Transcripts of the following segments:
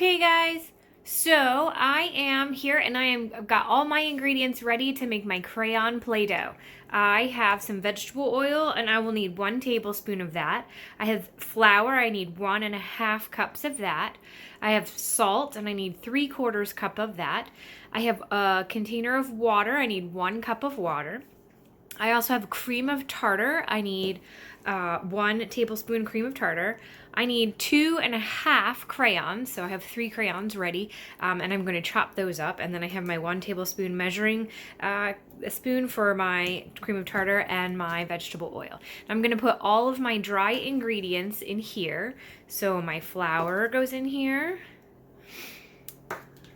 Okay guys, so I am here and I've got all my ingredients ready to make my crayon Play-Doh. I have some vegetable oil and I will need 1 tablespoon of that. I have flour, I need 1.5 cups of that. I have salt and I need 3/4 cup of that. I have a container of water, I need 1 cup of water. I also have cream of tartar. I need 1 tablespoon cream of tartar. I need 2.5 crayons, so I have 3 crayons ready, and I'm going to chop those up. And then I have my 1 tablespoon measuring spoon for my cream of tartar and my vegetable oil. I'm going to put all of my dry ingredients in here. So my flour goes in here,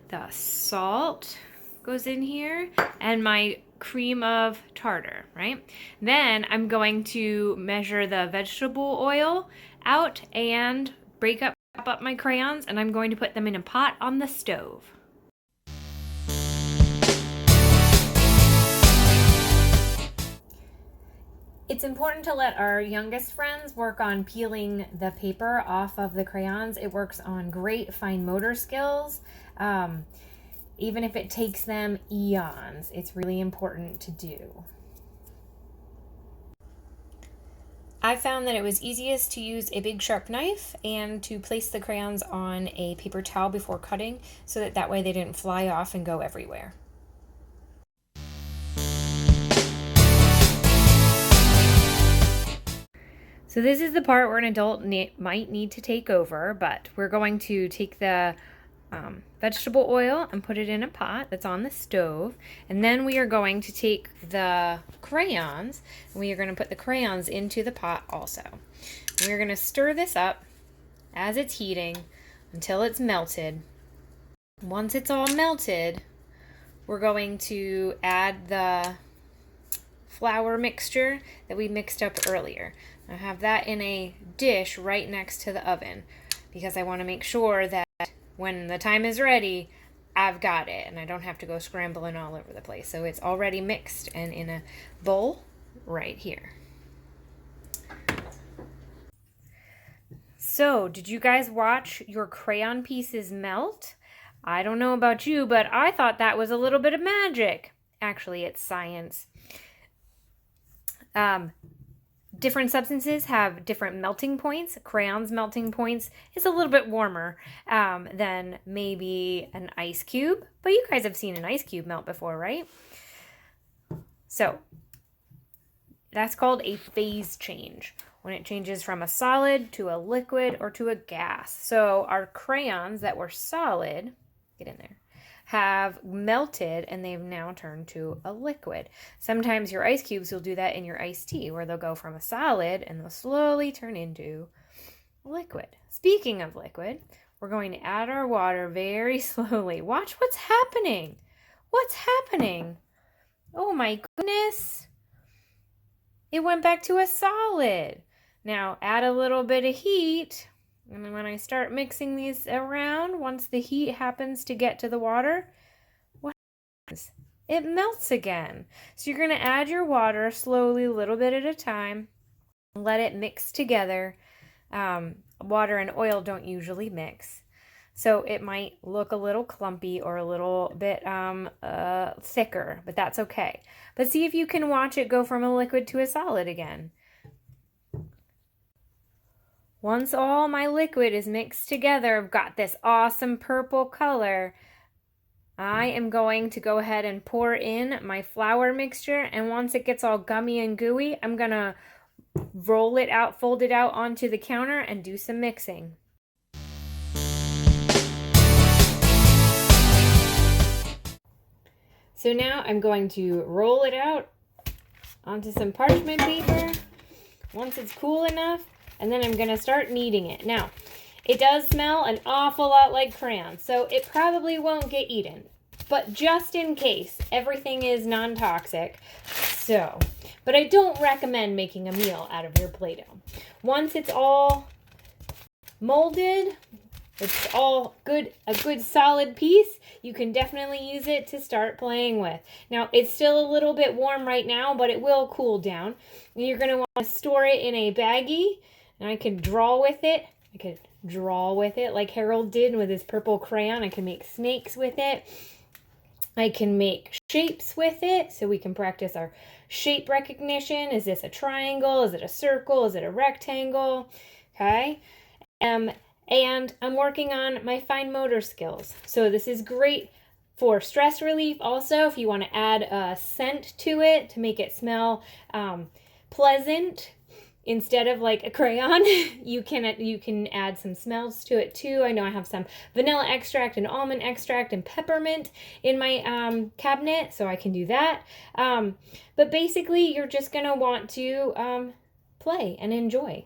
the salt goes in here, and my cream of tartar, right? Then I'm going to measure the vegetable oil out and break up my crayons, and I'm going to put them in a pot on the stove. It's important to let our youngest friends work on peeling the paper off of the crayons. It works on great fine motor skills. Even if it takes them eons, it's really important to do. I found that it was easiest to use a big sharp knife and to place the crayons on a paper towel before cutting so that way they didn't fly off and go everywhere. So this is the part where an adult might need to take over, but we're going to take the vegetable oil and put it in a pot that's on the stove, and then we are going to take the crayons and we are going to put the crayons into the pot also. We're going to stir this up as it's heating until it's melted. Once it's all melted, we're going to add the flour mixture that we mixed up earlier. I have that in a dish right next to the oven because I want to make sure that when the time is ready, I've got it and I don't have to go scrambling all over the place. So it's already mixed and in a bowl right here. So, did you guys watch your crayon pieces melt? I don't know about you, but I thought that was a little bit of magic. Actually, it's science. Different substances have different melting points. Crayon's melting points is a little bit warmer than maybe an ice cube, but you guys have seen an ice cube melt before, right? So that's called a phase change, when it changes from a solid to a liquid or to a gas. So our crayons that were solid, get in there, have melted and they've now turned to a liquid. Sometimes your ice cubes will do that in your iced tea, where they'll go from a solid and they'll slowly turn into liquid. Speaking of liquid, we're going to add our water very slowly. Watch what's happening. What's happening? Oh my goodness. It went back to a solid. Now add a little bit of heat. And when I start mixing these around, once the heat happens to get to the water, what happens? It melts again. So you're going to add your water slowly, a little bit at a time. Let it mix together. Water and oil don't usually mix. So it might look a little clumpy or a little bit thicker, but that's okay. But see if you can watch it go from a liquid to a solid again. Once all my liquid is mixed together, I've got this awesome purple color. I am going to go ahead and pour in my flour mixture, and once it gets all gummy and gooey, I'm going to roll it out, fold it out onto the counter and do some mixing. So now I'm going to roll it out onto some parchment paper once it's cool enough. And then I'm going to start kneading it. Now, it does smell an awful lot like crayon, so it probably won't get eaten. But just in case, everything is non-toxic. But I don't recommend making a meal out of your Play-Doh. Once it's all molded, it's all good, a good solid piece, you can definitely use it to start playing with. Now, it's still a little bit warm right now, but it will cool down. You're going to want to store it in a baggie. And I can draw with it I could draw with it like Harold did with his purple crayon. I can make snakes with it. I can make shapes with it, so we can practice our shape recognition. Is this a triangle? Is it a circle? Is it a rectangle? Okay. And I'm working on my fine motor skills. So this is great for stress relief. Also, if you want to add a scent to it to make it smell pleasant instead of like a crayon, you can add some smells to it too. I know I have some vanilla extract and almond extract and peppermint in my cabinet, so I can do that. But basically, you're just gonna want to play and enjoy.